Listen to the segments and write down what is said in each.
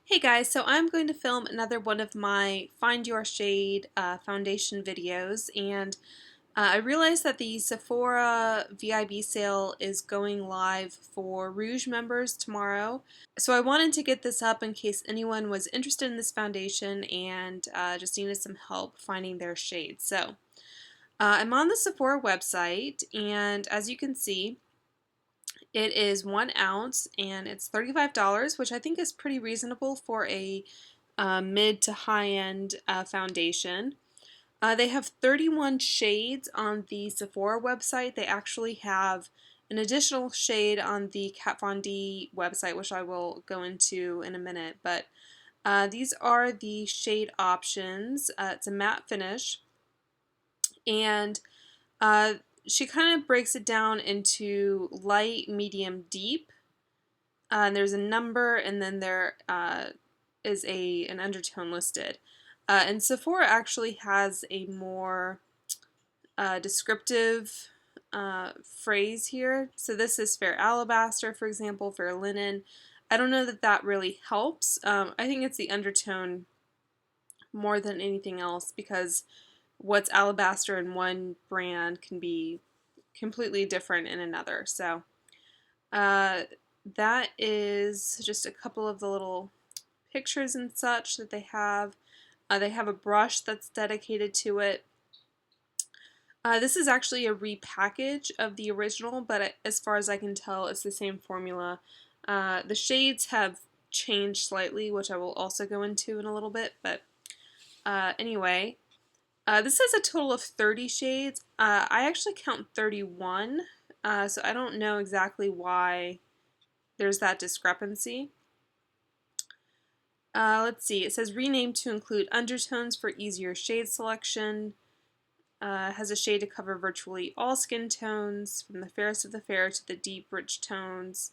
Hey guys, so I'm going to film another one of my Find Your Shade foundation videos, and I realized that the Sephora VIB sale is going live for Rouge members tomorrow. So I wanted to get this up in case anyone was interested in this foundation and just needed some help finding their shade. So I'm on the Sephora website, and as you can see, it is 1 ounce and it's $35, which I think is pretty reasonable for a mid to high end foundation. They have 31 shades on the Sephora website. They actually have an additional shade on the Kat Von D website, which I will go into in a minute. But these are the shade options. It's a matte finish, and uh, she kind of breaks it down into light, medium, deep. And there's a number, and then there is an undertone listed. And Sephora actually has a more descriptive phrase here. So this is fair alabaster, for example, fair linen. I don't know that that really helps. I think it's the undertone more than anything else, because what's alabaster in one brand can be completely different in another. So uh, that is just a couple of the little pictures and such that they have. They have a brush that's dedicated to it. This is actually a repackage of the original, but as far as I can tell, it's the same formula. The shades have changed slightly, which I will also go into in a little bit, but anyway, this is a total of 30 shades. I actually count 31, so I don't know exactly why there's that discrepancy. Let's see, it says rename to include undertones for easier shade selection. Has a shade to cover virtually all skin tones, from the fairest of the fair to the deep, rich tones.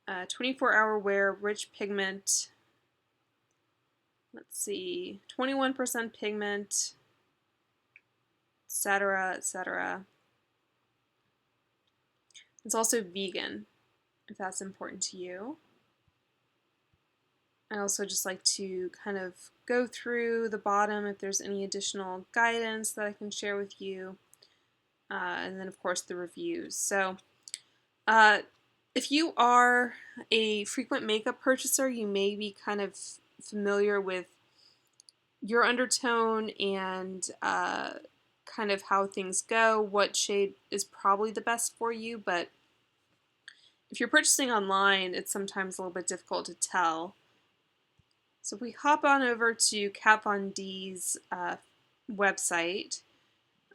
24-hour wear, rich pigment. Let's see, 21% pigment, etc., etc. It's also vegan, if that's important to you. I also just like to kind of go through the bottom if there's any additional guidance that I can share with you. And then, of course, the reviews. So, uh, if you are a frequent makeup purchaser, you may be kind of familiar with your undertone and kind of how things go, what shade is probably the best for you, but if you're purchasing online, it's sometimes a little bit difficult to tell. So if we hop on over to Kat Von D's website,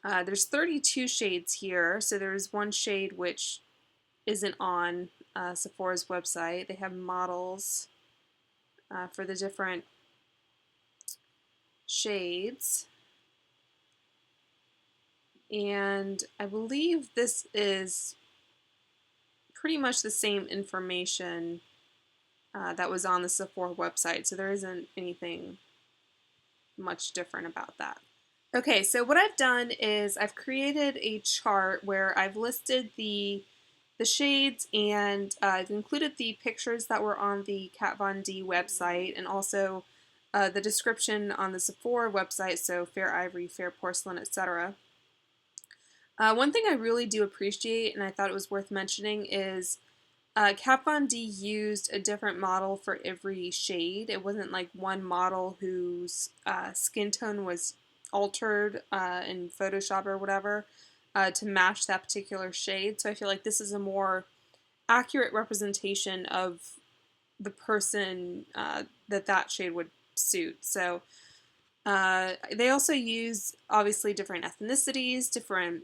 there's 32 shades here. So there's one shade which isn't on Sephora's website. They have models for the different shades. And I believe this is pretty much the same information that was on the Sephora website. So there isn't anything much different about that. Okay, so what I've done is I've created a chart where I've listed the shades, and I've included the pictures that were on the Kat Von D website, and also the description on the Sephora website, so fair ivory, fair porcelain, etc. One thing I really do appreciate, and I thought it was worth mentioning, is Kat Von D used a different model for every shade. It wasn't like one model whose skin tone was altered in Photoshop or whatever to match that particular shade. So I feel like this is a more accurate representation of the person that shade would suit. So they also use obviously different ethnicities, different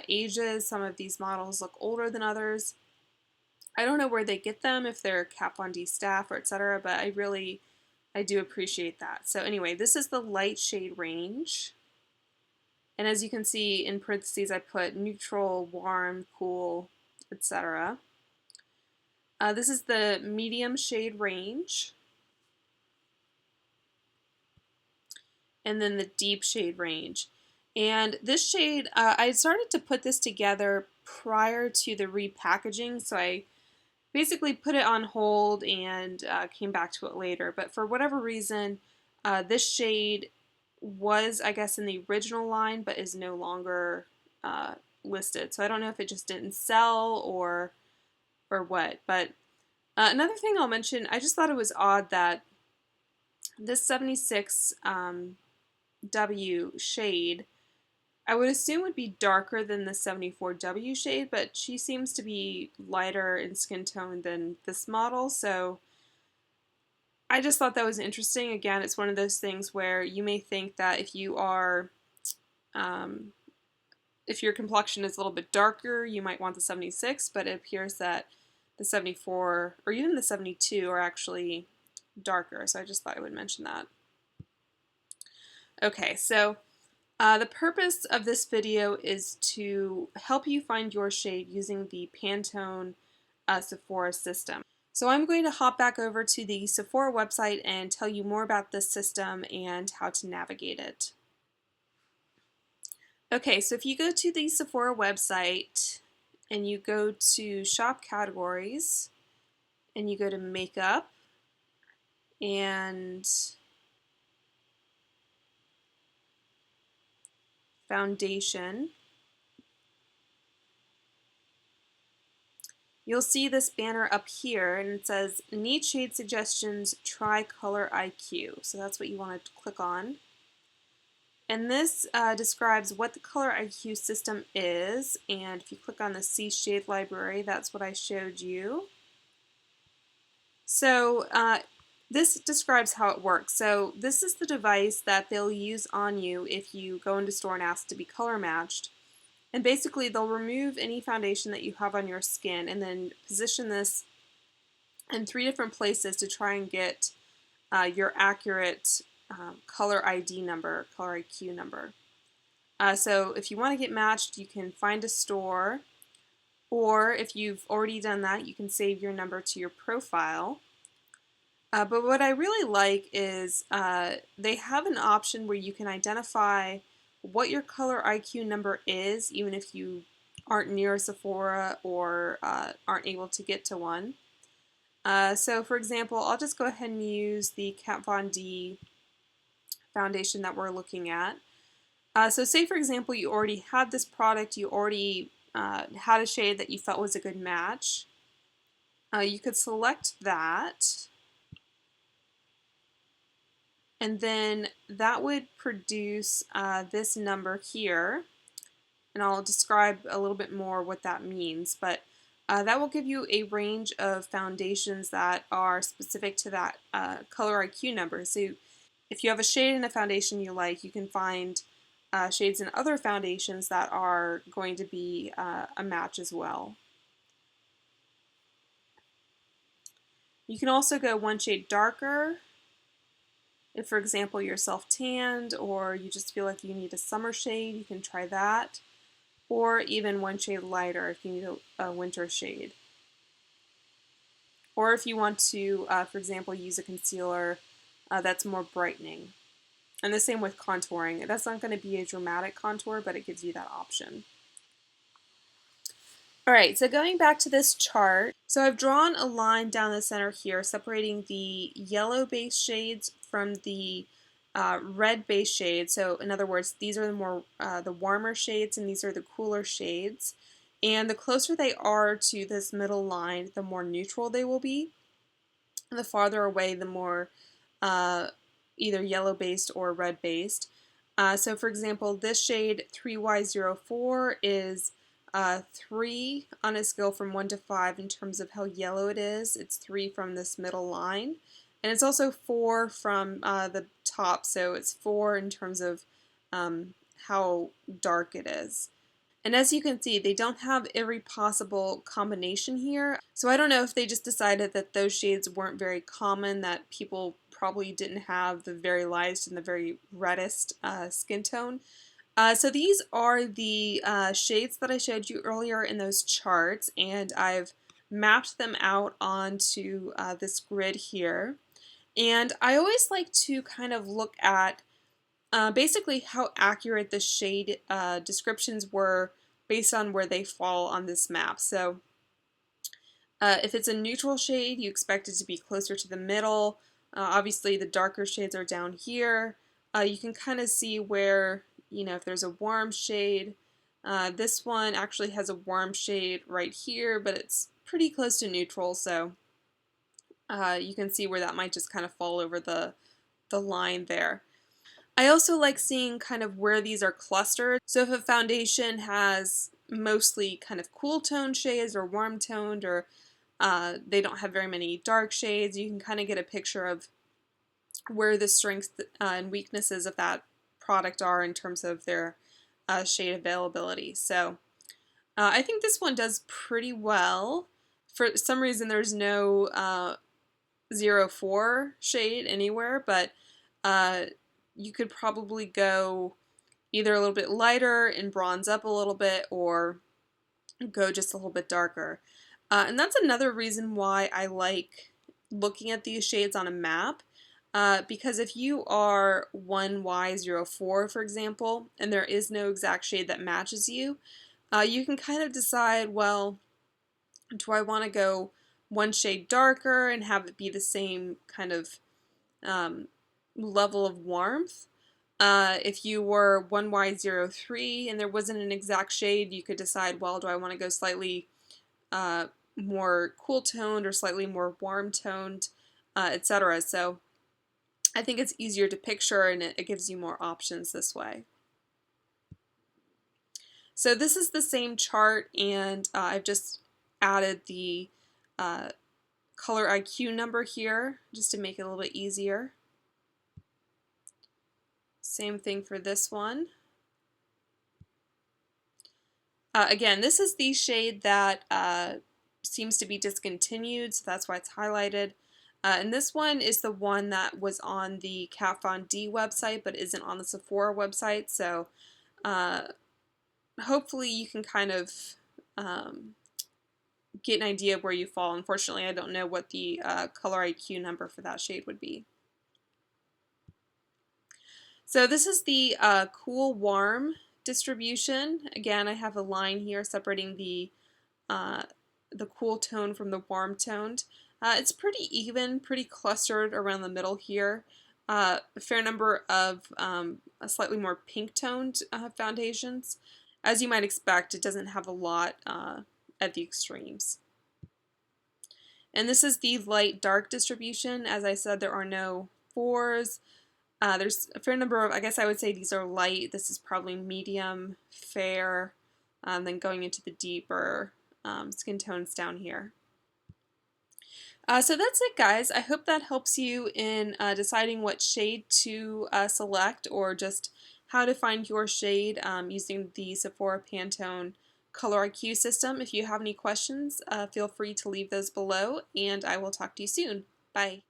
ages. Some of these models look older than others. I don't know where they get them, if they're Kat Von D staff or etc., but I do appreciate that. So anyway, this is the light shade range. And as you can see in parentheses, I put neutral, warm, cool, etc. This is the medium shade range. And then the deep shade range. And this shade, I started to put this together prior to the repackaging, so I basically put it on hold and came back to it later. But for whatever reason, this shade was, I guess, in the original line, but is no longer listed. So I don't know if it just didn't sell or what. But another thing I'll mention, I just thought it was odd that this 76 W shade, I would assume would be darker than the 74W shade, but she seems to be lighter in skin tone than this model, so I just thought that was interesting. Again, it's one of those things where you may think that um, if your complexion is a little bit darker, you might want the 76, but it appears that the 74 or even the 72 are actually darker, so I just thought I would mention that. Okay, so the purpose of this video is to help you find your shade using the Pantone Sephora system. So I'm going to hop back over to the Sephora website and tell you more about this system and how to navigate it. Okay, so if you go to the Sephora website and you go to Shop Categories and you go to Makeup and Foundation, you'll see this banner up here and it says Need Shade Suggestions, Try Color IQ. So that's what you want to click on. And this describes what the Color IQ system is, and if you click on the See Shade Library, that's what I showed you. So this describes how it works. So this is the device that they'll use on you if you go into store and ask to be color matched. And basically they'll remove any foundation that you have on your skin and then position this in 3 different places to try and get your accurate color ID number, color IQ number. So if you want to get matched, you can find a store, or if you've already done that, you can save your number to your profile. But what I really like is they have an option where you can identify what your color IQ number is, even if you aren't near a Sephora or aren't able to get to one. So for example, I'll just go ahead and use the Kat Von D foundation that we're looking at. So say for example you already had this product, you already had a shade that you felt was a good match. You could select that, and then that would produce this number here, and I'll describe a little bit more what that means, but that will give you a range of foundations that are specific to that color IQ number. So if you have a shade in a foundation you like, you can find shades in other foundations that are going to be a match as well. You can also go one shade darker if, for example, you're self-tanned or you just feel like you need a summer shade, you can try that. Or even one shade lighter if you need a winter shade. Or if you want to, for example, use a concealer that's more brightening. And the same with contouring. That's not going to be a dramatic contour, but it gives you that option. Alright, so going back to this chart, so I've drawn a line down the center here separating the yellow base shades from the red base shades. So in other words, these are the warmer shades and these are the cooler shades. And the closer they are to this middle line, the more neutral they will be. And the farther away, the more either yellow based or red based. So for example, this shade 3Y04 is 3 on a scale from 1 to 5 in terms of how yellow it is. It's 3 from this middle line. And it's also 4 from the top, so it's 4 in terms of how dark it is. And as you can see, they don't have every possible combination here. So I don't know if they just decided that those shades weren't very common, that people probably didn't have the very lightest and the very reddest skin tone. So these are the shades that I showed you earlier in those charts, and I've mapped them out onto this grid here. And I always like to kind of look at basically how accurate the shade descriptions were based on where they fall on this map. So If it's a neutral shade, you expect it to be closer to the middle. Obviously, the darker shades are down here. You can kind of see where, if there's a warm shade. This one actually has a warm shade right here, but it's pretty close to neutral, so you can see where that might just kind of fall over the line there. I also like seeing kind of where these are clustered. So if a foundation has mostly kind of cool tone shades or warm toned, or they don't have very many dark shades, you can kind of get a picture of where the strengths and weaknesses of that product are in terms of their shade availability. So I think this one does pretty well. For some reason, there's no 04 shade anywhere, but you could probably go either a little bit lighter and bronze up a little bit, or go just a little bit darker. And that's another reason why I like looking at these shades on a map, because if you are 1Y04, for example, and there is no exact shade that matches you, you can kind of decide, well, do I want to go one shade darker and have it be the same kind of level of warmth? If you were 1Y03 and there wasn't an exact shade, you could decide, well, do I want to go slightly more cool toned or slightly more warm toned, etc. So I think it's easier to picture, and it gives you more options this way. So this is the same chart, and I've just added the color IQ number here just to make it a little bit easier. Same thing for this one. Again, this is the shade that seems to be discontinued, so that's why it's highlighted. And this one is the one that was on the Kat Von D website, but isn't on the Sephora website. So hopefully you can kind of get an idea of where you fall. Unfortunately, I don't know what the color IQ number for that shade would be. So this is the cool warm distribution. Again, I have a line here separating the cool tone from the warm toned. It's pretty even, pretty clustered around the middle here. A fair number of slightly more pink toned foundations. As you might expect, it doesn't have a lot at the extremes. And this is the light dark distribution. As I said, there are no 4s. There's a fair number of, I guess I would say these are light. This is probably medium, fair, then going into the deeper skin tones down here. So that's it, guys. I hope that helps you in deciding what shade to select, or just how to find your shade using the Sephora Pantone Color IQ system. If you have any questions, feel free to leave those below, and I will talk to you soon. Bye.